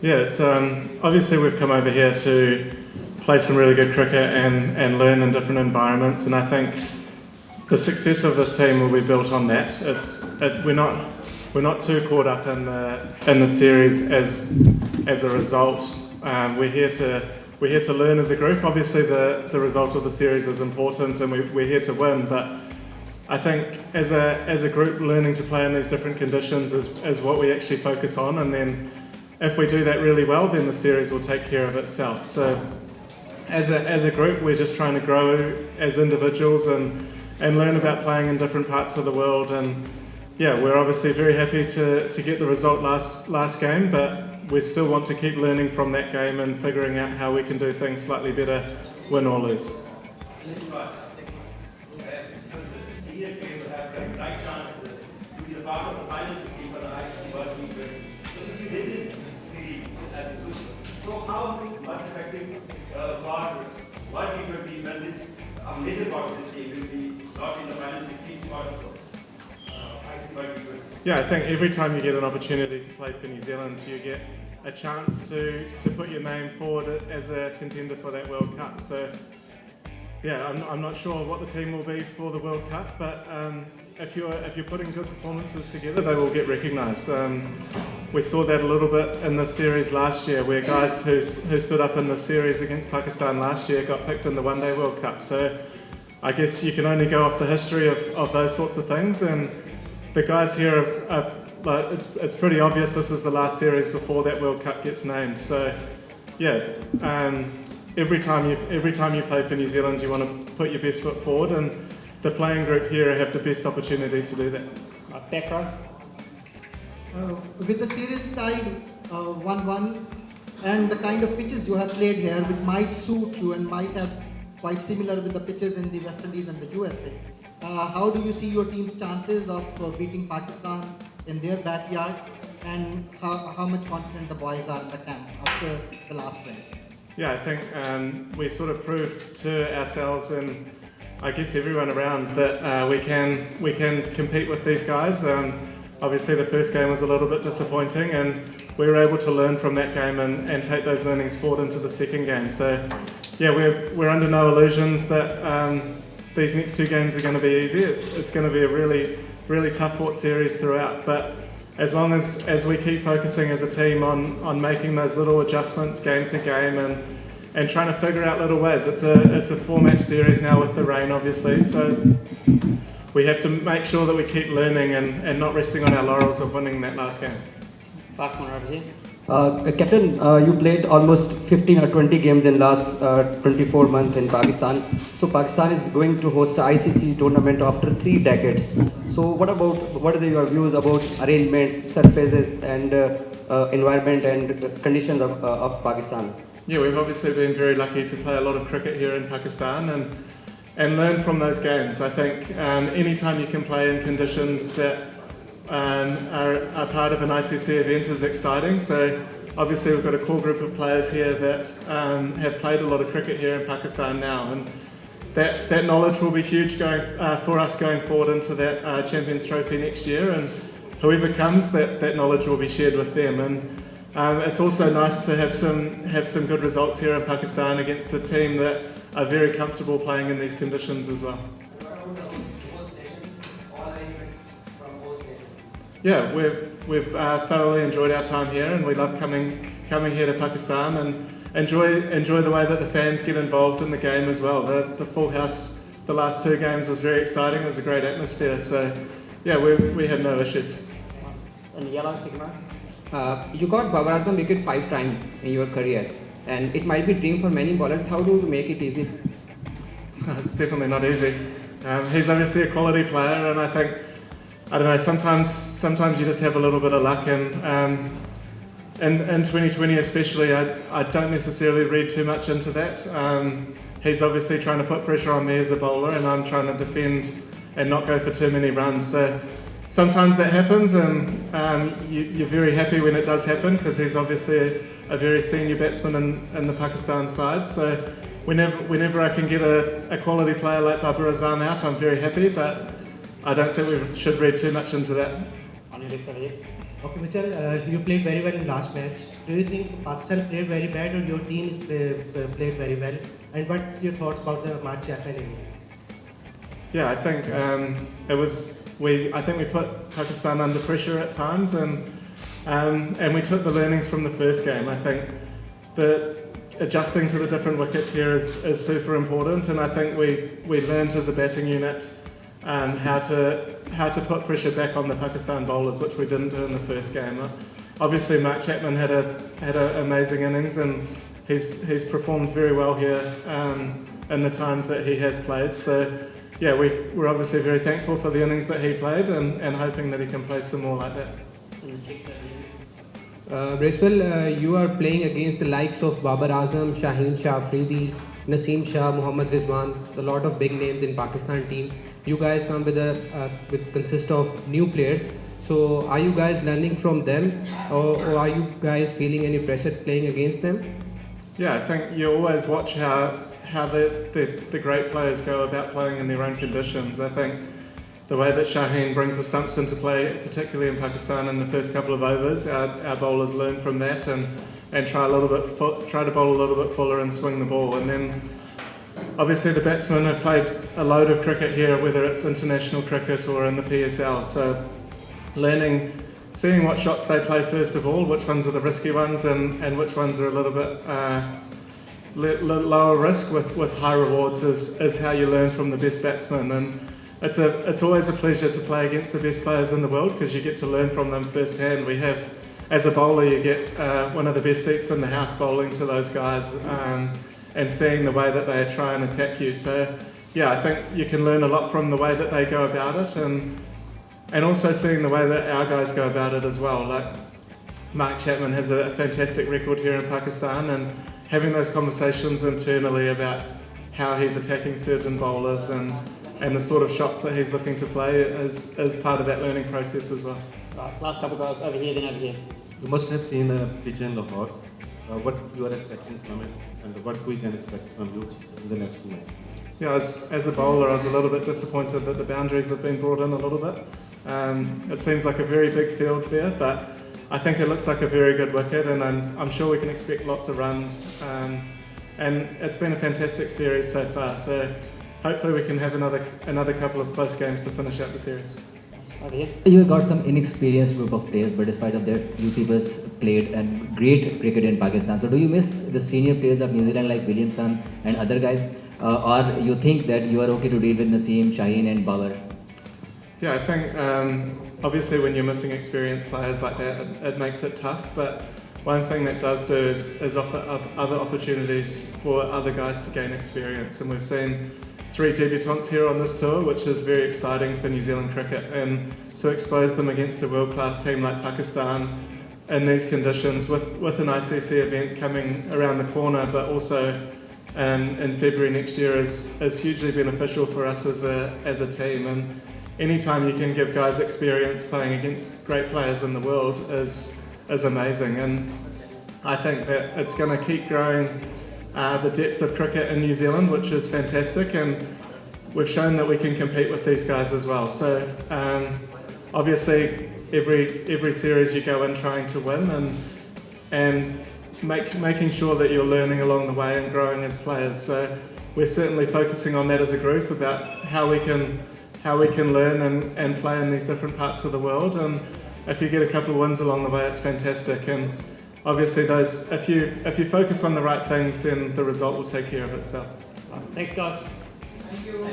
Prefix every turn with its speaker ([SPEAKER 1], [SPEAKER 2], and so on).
[SPEAKER 1] Yeah, it's obviously we've come over here to play some really good cricket and learn in different environments, and I think the success of this team will be built on that. We're not too caught up in the series as a result. We're here to learn as a group. Obviously, the result of the series is important, and we're here to win. But I think as a group, learning to play in these different conditions is what we actually focus on. And then if we do that really well, then the series will take care of itself. So as a group, we're just trying to grow as individuals and learn about playing in different parts of the world. And yeah, we're obviously very happy to get the result last game, but we still want to keep learning from that game and figuring out how we can do things slightly better, win or lose.
[SPEAKER 2] So how much effective for what it will be when this major part of this game will be not in the final 16 part of ICC.
[SPEAKER 1] Yeah, I think every time you get an opportunity to play for New Zealand, you get a chance to put your name forward as a contender for that World Cup. So yeah, I'm not sure what the team will be for the World Cup, but if you're putting good performances together, they will get recognised. We saw that a little bit in the series last year, where guys who stood up in the series against Pakistan last year got picked in the One Day World Cup. So I guess you can only go off the history of those sorts of things, and the guys here are like, it's pretty obvious this is the last series before that World Cup gets named. So yeah, every time you play for New Zealand, you want to put your best foot forward, and the playing group here have the best opportunity to do that.
[SPEAKER 3] Background.
[SPEAKER 4] With the series tied 1-1 and the kind of pitches you have played here, which might suit you and might have quite similar with the pitches in the West Indies and the USA, how do you see your team's chances of beating Pakistan in their backyard, and how much confident the boys are in the camp after the last win?
[SPEAKER 1] Yeah, I think we sort of proved to ourselves and I guess everyone around that we can compete with these guys. Obviously the first game was a little bit disappointing, and we were able to learn from that game and take those learnings forward into the second game. So yeah, we're under no illusions that these next two games are going to be easy. It's going to be a really tough fought series throughout, but as long as we keep focusing as a team on making those little adjustments game to game and trying to figure out little ways. It's a 4-match series now with the rain, obviously, so we have to make sure that we keep learning and not resting on our laurels of winning that last game.
[SPEAKER 3] Captain, you played almost 15 or 20 games in last 24 months in Pakistan. So Pakistan is going to host an ICC tournament after 3 decades. So what are your views about arrangements, surfaces, and environment and conditions of Pakistan?
[SPEAKER 1] Yeah, we've obviously been very lucky to play a lot of cricket here in Pakistan and learn from those games. I think any time you can play in conditions that are part of an ICC event is exciting. So obviously we've got a core group of players here that have played a lot of cricket here in Pakistan now, and that knowledge will be huge for us going forward into that Champions Trophy next year, and whoever comes, that knowledge will be shared with them. And it's also nice to have some good results here in Pakistan against a team that are very comfortable playing in these conditions as well. Yeah, we've thoroughly enjoyed our time here, and we love coming here to Pakistan and enjoy the way that the fans get involved in the game as well. The full house, the last 2 games was very exciting. It was a great atmosphere. So yeah, we had no issues.
[SPEAKER 3] And Yala Sigma, you got Babar Azam wicket 5 times in your career, and it might be a dream for many bowlers. How do you make it easy?
[SPEAKER 1] It's definitely not easy. He's obviously a quality player, and I think, I don't know, sometimes you just have a little bit of luck, and in 2020 especially, I don't necessarily read too much into that. He's obviously trying to put pressure on me as a bowler, and I'm trying to defend and not go for too many runs. So sometimes that happens, and you're very happy when it does happen, because he's obviously a very senior batsman in the Pakistan side. So whenever I can get a quality player like Babar Azam out, I'm very happy, but I don't think we should read too much into that.
[SPEAKER 5] Okay, Mitchell, you played very well in last match. Do you think Pakistan played very bad or your team played very well? And what's your thoughts about the match happening?
[SPEAKER 1] Yeah, I think it was I think we put Pakistan under pressure at times, and we took the learnings from the first game. I think that adjusting to the different wickets here is super important, and I think we learned as a batting unit how to put pressure back on the Pakistan bowlers, which we didn't do in the first game. Obviously, Mark Chapman had an amazing innings, and he's performed very well here in the times that he has played. So, yeah, we're obviously very thankful for the innings that he played, and hoping that he can play some more like that.
[SPEAKER 6] Bracewell, you are playing against the likes of Babar Azam, Shaheen Shah Afridi, Naseem Shah, Mohammad Rizwan, a lot of big names in Pakistan team. You guys come with consist of new players. So are you guys learning from them, or are you guys feeling any pressure playing against them?
[SPEAKER 1] Yeah, I think you always watch how the great players go about playing in their own conditions. I think the way that Shaheen brings the stumps into play, particularly in Pakistan in the first couple of overs, our bowlers learn from that and try to bowl a little bit fuller and swing the ball. And then obviously the batsmen have played a load of cricket here, whether it's international cricket or in the PSL. So seeing what shots they play first of all, which ones are the risky ones and which ones are a little bit lower risk with high rewards is how you learn from the best batsmen. And it's always a pleasure to play against the best players in the world because you get to learn from them firsthand. As a bowler, you get one of the best seats in the house bowling to those guys and seeing the way that they try and attack you. So, yeah, I think you can learn a lot from the way that they go about it and also seeing the way that our guys go about it as well. Like Mark Chapman has a fantastic record here in Pakistan, and having those conversations internally about how he's attacking certain bowlers and the sort of shots that he's looking to play is part of that learning process as well.
[SPEAKER 7] Last couple goals over here, then over here.
[SPEAKER 8] You must have seen a pitch in Lahore. What you are expecting from it, and what we can expect from you in the next 2 matches?
[SPEAKER 1] Yeah, as a bowler, I was a little bit disappointed that the boundaries have been brought in a little bit. It seems like a very big field there, but I think it looks like a very good wicket, and I'm sure we can expect lots of runs. And it's been a fantastic series so far, so hopefully we can have another couple of close games to finish out the series.
[SPEAKER 7] Over here.
[SPEAKER 9] You got some inexperienced group of players, but despite of that, you people played and great cricket in Pakistan. So do you miss the senior players of New Zealand like Williamson and other guys, or you think that you are okay to deal with Naseem, Shaheen, and Babar?
[SPEAKER 1] Yeah, I think obviously when you're missing experienced players like that, it makes it tough. But one thing that does do is offer other opportunities for other guys to gain experience, and we've seen 3 debutants here on this tour, which is very exciting for New Zealand cricket, and to expose them against a world-class team like Pakistan in these conditions with an ICC event coming around the corner, but also in February next year is hugely beneficial for us as a team. And anytime you can give guys experience playing against great players in the world is amazing. And I think that it's going to keep growing the depth of cricket in New Zealand, which is fantastic, and we've shown that we can compete with these guys as well. So obviously every series you go in trying to win and making sure that you're learning along the way and growing as players. So we're certainly focusing on that as a group about how we can learn and play in these different parts of the world. And if you get a couple of wins along the way, it's fantastic. And obviously, if you focus on the right things, then the result will take care of itself.
[SPEAKER 7] Thanks, guys.
[SPEAKER 4] Thank you.